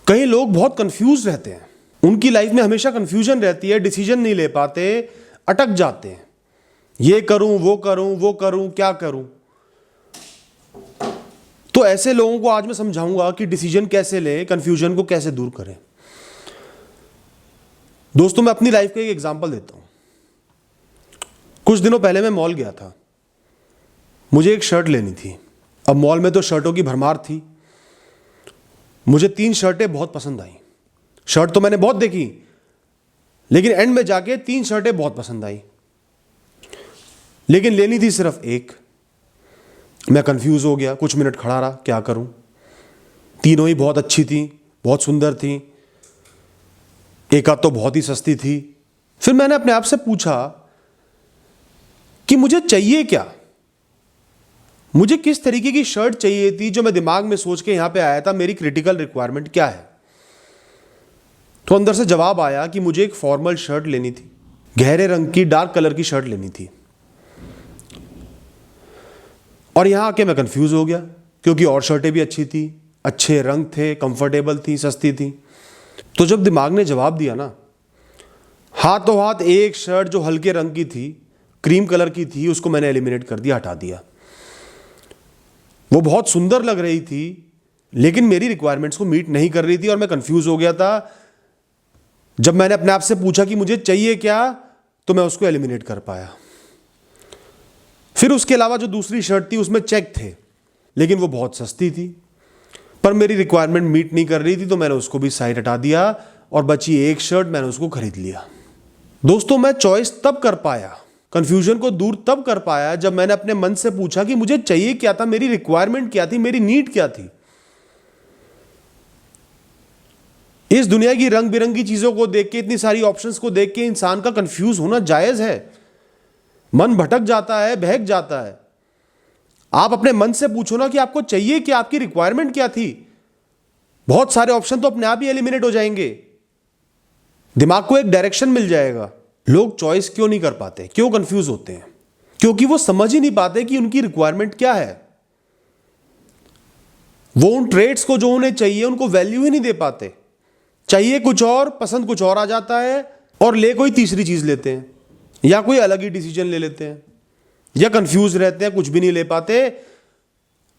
कई लोग बहुत कंफ्यूज रहते हैं, उनकी लाइफ में हमेशा कंफ्यूजन रहती है, डिसीजन नहीं ले पाते, अटक जाते हैं, ये करूं वो करूं क्या करूं। तो ऐसे लोगों को आज मैं समझाऊंगा कि डिसीजन कैसे लें, कंफ्यूजन को कैसे दूर करें। दोस्तों, मैं अपनी लाइफ का एक एग्जांपल देता हूं। कुछ दिनों पहले मैं मॉल गया था, मुझे एक शर्ट लेनी थी। अब मॉल में तो शर्टों की भरमार थी। मुझे 3 शर्टें बहुत पसंद आई। शर्ट तो मैंने बहुत देखी, लेकिन एंड में जाके 3 शर्टें बहुत पसंद आई, लेकिन लेनी थी सिर्फ एक। मैं कंफ्यूज हो गया, कुछ मिनट खड़ा रहा, क्या करूं। तीनों ही बहुत अच्छी थी, बहुत सुंदर थी, एक आध तो बहुत ही सस्ती थी। फिर मैंने अपने आप से पूछा कि मुझे चाहिए क्या, मुझे किस तरीके की शर्ट चाहिए थी। जो मैं दिमाग में सोच के यहां पे आया था, मेरी क्रिटिकल रिक्वायरमेंट क्या है। तो अंदर से जवाब आया कि मुझे एक फॉर्मल शर्ट लेनी थी, गहरे रंग की, डार्क कलर की शर्ट लेनी थी। और यहां आके मैं कंफ्यूज हो गया, क्योंकि और शर्टें भी अच्छी थी, अच्छे रंग थे, कंफर्टेबल थी, सस्ती थी। तो जब दिमाग ने जवाब दिया ना, हाथों हाथ एक शर्ट जो हल्के रंग की थी, क्रीम कलर की थी, उसको मैंने एलिमिनेट कर दिया, हटा दिया। वो बहुत सुंदर लग रही थी, लेकिन मेरी रिक्वायरमेंट्स को मीट नहीं कर रही थी, और मैं कंफ्यूज हो गया था। जब मैंने अपने आप से पूछा कि मुझे चाहिए क्या, तो मैं उसको एलिमिनेट कर पाया। फिर उसके अलावा जो दूसरी शर्ट थी, उसमें चेक थे, लेकिन वो बहुत सस्ती थी, पर मेरी रिक्वायरमेंट मीट नहीं कर रही थी, तो मैंने उसको भी साइड हटा दिया, और बची एक शर्ट, मैंने उसको खरीद लिया। दोस्तों, मैं चॉइस तब कर पाया, कंफ्यूजन को दूर तब कर पाया, जब मैंने अपने मन से पूछा कि मुझे चाहिए क्या था, मेरी रिक्वायरमेंट क्या थी, मेरी नीड क्या थी। इस दुनिया की रंग बिरंगी चीजों को देख के, इतनी सारी ऑप्शंस को देख के इंसान का कंफ्यूज होना जायज है। मन भटक जाता है, बहक जाता है। आप अपने मन से पूछो ना कि आपको चाहिए क्या, आपकी रिक्वायरमेंट क्या थी, बहुत सारे ऑप्शन तो अपने आप ही एलिमिनेट हो जाएंगे, दिमाग को एक डायरेक्शन मिल जाएगा। लोग चॉइस क्यों नहीं कर पाते, क्यों कंफ्यूज होते हैं? क्योंकि वो समझ ही नहीं पाते कि उनकी रिक्वायरमेंट क्या है। वो उन ट्रेड्स को जो उन्हें चाहिए, उनको वैल्यू ही नहीं दे पाते। चाहिए कुछ और, पसंद कुछ और आ जाता है, और ले कोई तीसरी चीज लेते हैं, या कोई अलग ही डिसीजन ले लेते हैं, या कंफ्यूज रहते हैं, कुछ भी नहीं ले पाते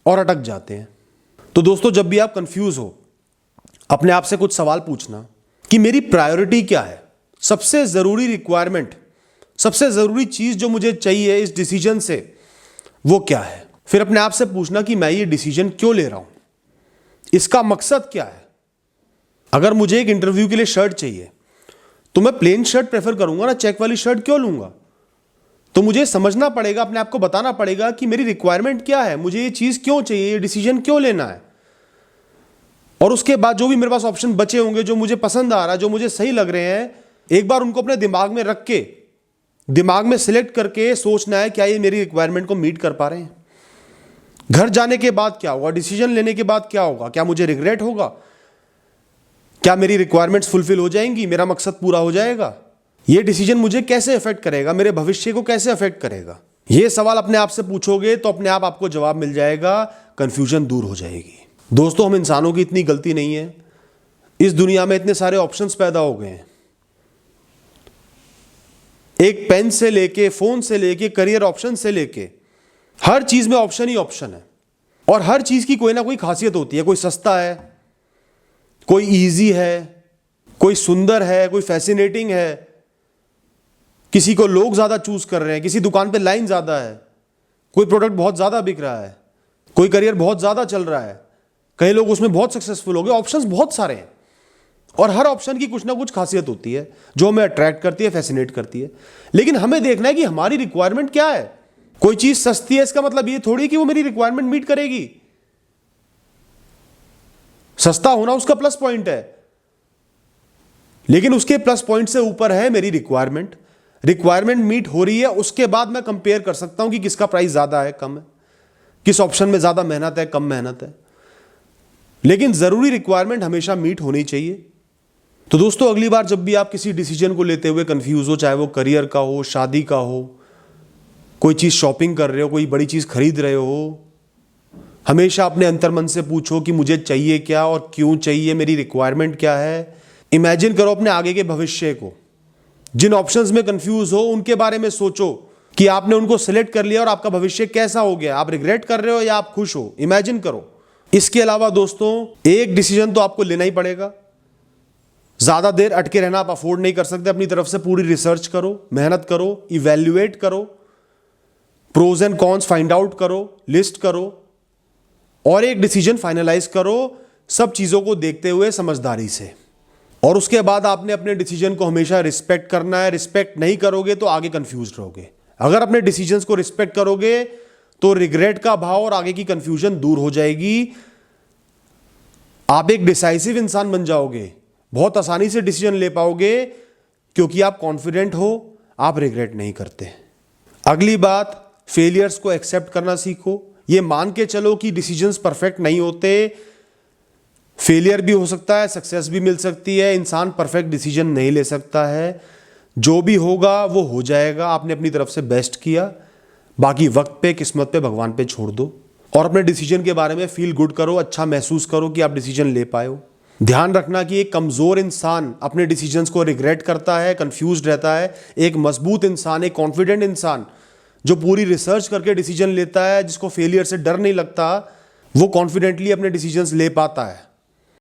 और अटक जाते हैं। तो दोस्तों, जब भी आप कंफ्यूज हो, अपने आप से कुछ सवाल पूछना कि मेरी प्रायोरिटी क्या है, सबसे जरूरी रिक्वायरमेंट, सबसे जरूरी चीज जो मुझे चाहिए इस डिसीजन से, वो क्या है। फिर अपने आप से पूछना कि मैं ये डिसीजन क्यों ले रहा हूं, इसका मकसद क्या है। अगर मुझे एक इंटरव्यू के लिए शर्ट चाहिए, तो मैं प्लेन शर्ट प्रेफर करूंगा ना, चेक वाली शर्ट क्यों लूंगा। तो मुझे समझना पड़ेगा, अपने आप को बताना पड़ेगा कि मेरी रिक्वायरमेंट क्या है, मुझे ये चीज क्यों चाहिए, ये डिसीजन क्यों लेना है। और उसके बाद जो भी मेरे पास ऑप्शन बचे होंगे, जो मुझे पसंद आ रहा है, जो मुझे सही लग रहे हैं, एक बार उनको अपने दिमाग में रख के, दिमाग में सिलेक्ट करके सोचना है, क्या ये मेरी रिक्वायरमेंट को मीट कर पा रहे हैं। घर जाने के बाद क्या होगा, डिसीजन लेने के बाद क्या होगा, क्या मुझे रिग्रेट होगा, क्या मेरी रिक्वायरमेंट्स फुलफिल हो जाएंगी, मेरा मकसद पूरा हो जाएगा। ये डिसीजन मुझे कैसे अफेक्ट करेगा, मेरे भविष्य को कैसे अफेक्ट करेगा। ये सवाल अपने आप से पूछोगे तो अपने आप आपको जवाब मिल जाएगा, कंफ्यूजन दूर हो जाएगी। दोस्तों, हम इंसानों की इतनी गलती नहीं है, इस दुनिया में इतने सारे ऑप्शंस पैदा हो गए हैं। एक पेन से लेके, फोन से लेके, करियर ऑप्शन से लेके, हर चीज में ऑप्शन ही ऑप्शन है। और हर चीज की कोई ना कोई खासियत होती है। कोई सस्ता है, कोई इजी है, कोई सुंदर है, कोई फैसिनेटिंग है, किसी को लोग ज्यादा चूज कर रहे हैं, किसी दुकान पे लाइन ज्यादा है, कोई प्रोडक्ट बहुत ज्यादा बिक रहा है, कोई करियर बहुत ज्यादा चल रहा है, कई लोग उसमें बहुत सक्सेसफुल हो गए। ऑप्शंस बहुत सारे हैं, और हर ऑप्शन की कुछ ना कुछ खासियत होती है जो हमें अट्रैक्ट करती है, फैसिनेट करती है। लेकिन हमें देखना है कि हमारी रिक्वायरमेंट क्या है। कोई चीज सस्ती है, इसका मतलब ये थोड़ी कि वो मेरी रिक्वायरमेंट मीट करेगी। सस्ता होना उसका प्लस पॉइंट है, लेकिन उसके प्लस पॉइंट से ऊपर है मेरी रिक्वायरमेंट। रिक्वायरमेंट मीट हो रही है, उसके बाद मैं कंपेयर कर सकता हूं कि किसका प्राइस ज्यादा है, कम है, किस ऑप्शन में ज्यादा मेहनत है, कम मेहनत है। लेकिन जरूरी रिक्वायरमेंट हमेशा मीट होनी चाहिए। तो दोस्तों, अगली बार जब भी आप किसी डिसीजन को लेते हुए कंफ्यूज हो, चाहे वो करियर का हो, शादी का हो, कोई चीज शॉपिंग कर रहे हो, कोई बड़ी चीज खरीद रहे हो, हमेशा अपने अंतर्मन से पूछो कि मुझे चाहिए क्या और क्यों चाहिए, मेरी रिक्वायरमेंट क्या है। इमेजिन करो अपने आगे के भविष्य को। जिन ऑप्शंस में कंफ्यूज हो उनके बारे में सोचो कि आपने उनको सिलेक्ट कर लिया और आपका भविष्य कैसा हो गया, आप रिग्रेट कर रहे हो या आप खुश हो, इमेजिन करो। इसके अलावा दोस्तों एक डिसीजन तो आपको लेना ही पड़ेगा। ज्यादा देर अटके रहना आप अफोर्ड नहीं कर सकते। अपनी तरफ से पूरी रिसर्च करो, मेहनत करो, इवैल्यूएट करो, pros and cons find out करो, लिस्ट करो और एक डिसीजन फाइनलाइज करो, सब चीजों को देखते हुए समझदारी से। और उसके बाद आपने अपने डिसीजन को हमेशा रिस्पेक्ट करना है। रिस्पेक्ट नहीं करोगे तो आगे कंफ्यूज रहोगे। अगर अपने डिसीजंस को रिस्पेक्ट करोगे तो रिग्रेट का भाव और आगे की कंफ्यूजन दूर हो जाएगी। आप एक डिसाइसिव इंसान बन जाओगे, बहुत आसानी से डिसीजन ले पाओगे क्योंकि आप कॉन्फिडेंट हो, आप रिग्रेट नहीं करते। अगली बात, फेलियर्स को एक्सेप्ट करना सीखो। ये मान के चलो कि डिसीजंस परफेक्ट नहीं होते, फेलियर भी हो सकता है, सक्सेस भी मिल सकती है। इंसान परफेक्ट डिसीजन नहीं ले सकता है। जो भी होगा वो हो जाएगा। आपने अपनी तरफ से बेस्ट किया, बाकी वक्त पे, किस्मत पे, भगवान पे छोड़ दो और अपने डिसीजन के बारे में फील गुड करो, अच्छा महसूस करो कि आप डिसीजन ले पाए हो। ध्यान रखना कि एक कमजोर इंसान अपने डिसीजंस को रिग्रेट करता है, कंफ्यूज्ड रहता है। एक मजबूत इंसान, एक कॉन्फिडेंट इंसान जो पूरी रिसर्च करके डिसीजन लेता है, जिसको फेलियर से डर नहीं लगता, वो कॉन्फिडेंटली अपने डिसीजंस ले पाता है।